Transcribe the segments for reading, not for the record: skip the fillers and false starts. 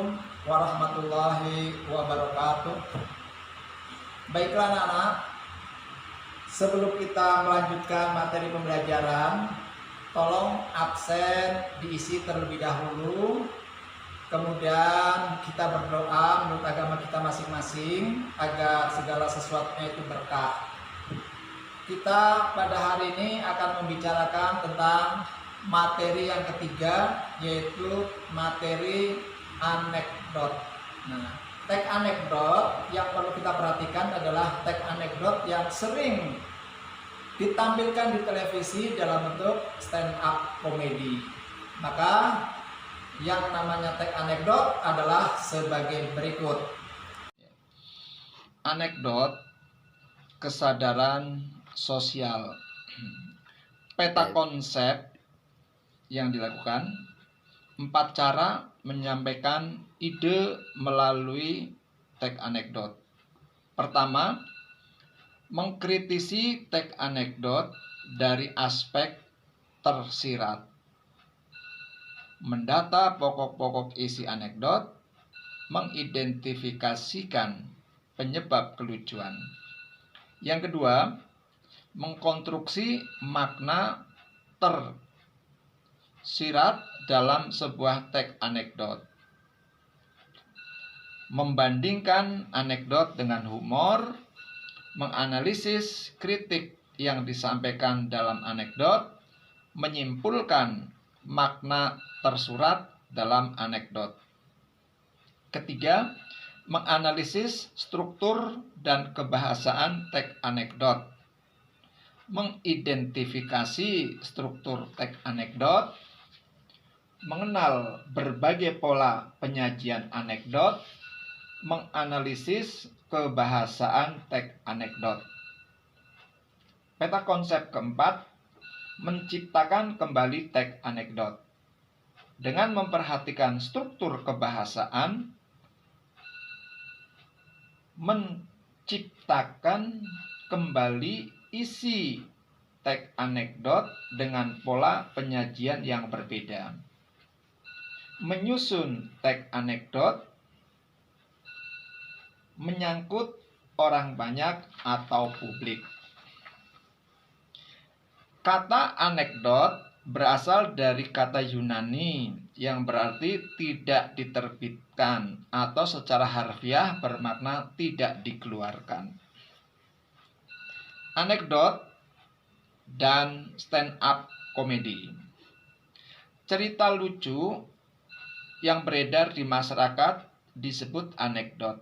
Assalamualaikum warahmatullahi wabarakatuh. Baiklah anak-anak, sebelum kita melanjutkan materi pembelajaran, tolong absen diisi terlebih dahulu. Kemudian kita berdoa menurut agama kita masing-masing agar segala sesuatunya itu berkah. Kita pada hari ini akan membicarakan tentang materi yang ketiga, yaitu materi anekdot. Nah, teks anekdot yang perlu kita perhatikan adalah teks anekdot yang sering ditampilkan di televisi dalam bentuk stand up komedi. Maka yang namanya teks anekdot adalah sebagai berikut. Anekdot, kesadaran sosial. Peta konsep yang dilakukan, 4 cara menyampaikan ide melalui teks anekdot. Pertama, mengkritisi teks anekdot dari aspek tersirat. Mendata pokok-pokok isi anekdot, mengidentifikasikan penyebab kelucuan. Yang kedua, mengkonstruksi makna tersirat dalam sebuah teks anekdot. Membandingkan anekdot dengan humor, menganalisis kritik yang disampaikan dalam anekdot, menyimpulkan makna tersurat dalam anekdot. Ketiga, menganalisis struktur dan kebahasaan teks anekdot. Mengidentifikasi struktur teks anekdot, mengenal berbagai pola penyajian anekdot, menganalisis kebahasaan teks anekdot. Peta konsep keempat, menciptakan kembali teks anekdot. Dengan memperhatikan struktur kebahasaan, menciptakan kembali isi teks anekdot dengan pola penyajian yang berbeda. Menyusun teks anekdot menyangkut orang banyak atau publik. Kata anekdot berasal dari kata Yunani yang berarti tidak diterbitkan atau secara harfiah bermakna tidak dikeluarkan. Anekdot dan stand up komedi. Cerita lucu yang beredar di masyarakat disebut anekdot.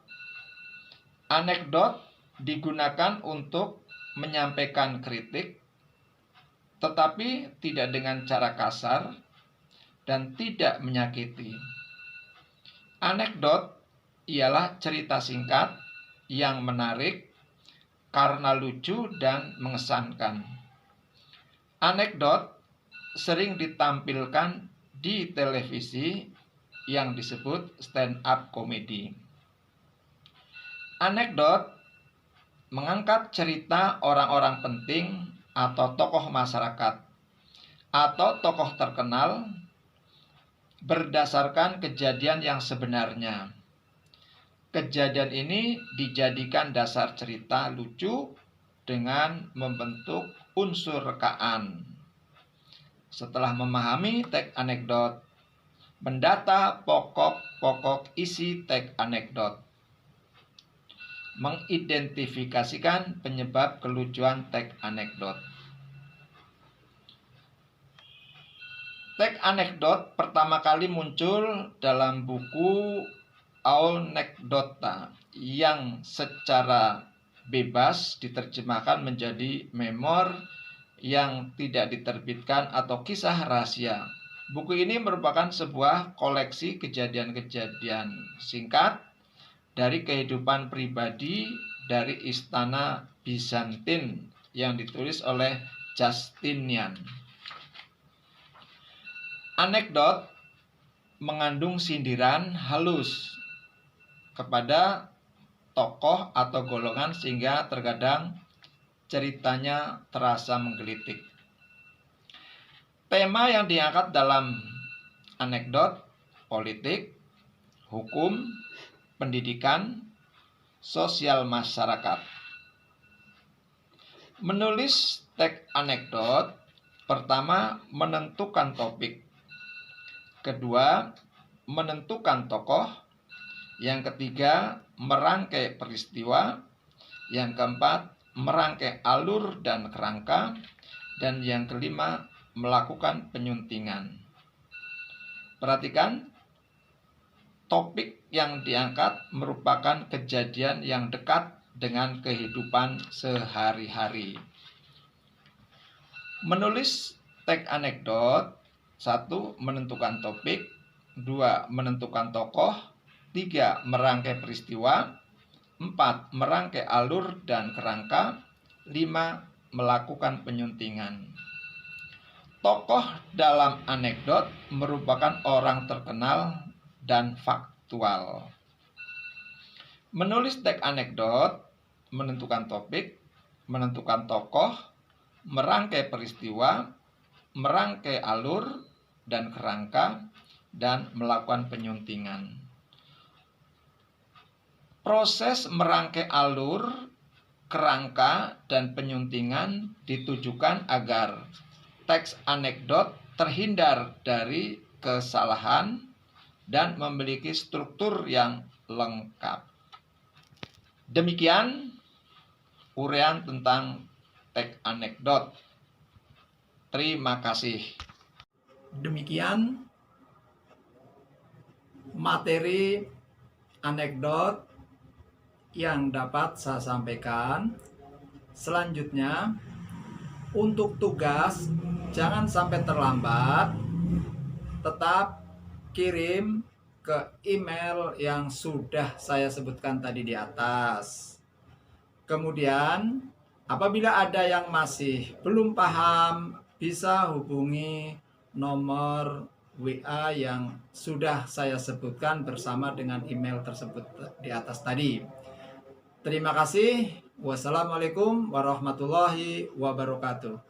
Anekdot digunakan untuk menyampaikan kritik, tetapi tidak dengan cara kasar dan tidak menyakiti. Anekdot ialah cerita singkat yang menarik karena lucu dan mengesankan. Anekdot sering ditampilkan di televisi yang disebut stand up komedi. Anekdot mengangkat cerita orang-orang penting atau tokoh masyarakat atau tokoh terkenal berdasarkan kejadian yang sebenarnya. Kejadian ini dijadikan dasar cerita lucu dengan membentuk unsur rekaan. Setelah memahami teks anekdot, mendata pokok-pokok isi teks anekdot. Mengidentifikasikan penyebab kelucuan teks anekdot. Teks anekdot pertama kali muncul dalam buku Anekdota yang secara bebas diterjemahkan menjadi memor yang tidak diterbitkan atau kisah rahasia. Buku ini merupakan sebuah koleksi kejadian-kejadian singkat dari kehidupan pribadi dari istana Bizantin yang ditulis oleh Justinian. Anekdot mengandung sindiran halus kepada tokoh atau golongan sehingga terkadang ceritanya terasa menggelitik. Tema yang diangkat dalam anekdot politik, hukum, pendidikan, sosial masyarakat. Menulis teks anekdot, pertama menentukan topik, kedua menentukan tokoh, yang ketiga merangkai peristiwa, yang keempat merangkai alur dan kerangka, dan yang kelima melakukan penyuntingan. Perhatikan, topik yang diangkat merupakan kejadian yang dekat dengan kehidupan sehari-hari. Menulis teks anekdot, 1. Menentukan topik, 2. Menentukan tokoh, 3. Merangkai peristiwa, 4. Merangkai alur dan kerangka, 5. Melakukan penyuntingan. Tokoh dalam anekdot merupakan orang terkenal dan faktual. Menulis teks anekdot, menentukan topik, menentukan tokoh, merangkai peristiwa, merangkai alur dan kerangka, dan melakukan penyuntingan. Proses merangkai alur, kerangka, dan penyuntingan ditujukan agar teks anekdot terhindar dari kesalahan dan memiliki struktur yang lengkap. Demikian uraian tentang teks anekdot. Terima kasih. Demikian materi anekdot yang dapat saya sampaikan. Selanjutnya, untuk tugas jangan sampai terlambat, tetap kirim ke email yang sudah saya sebutkan tadi di atas. Kemudian, apabila ada yang masih belum paham, bisa hubungi nomor WA yang sudah saya sebutkan bersama dengan email tersebut di atas tadi. Terima kasih. Wassalamualaikum warahmatullahi wabarakatuh.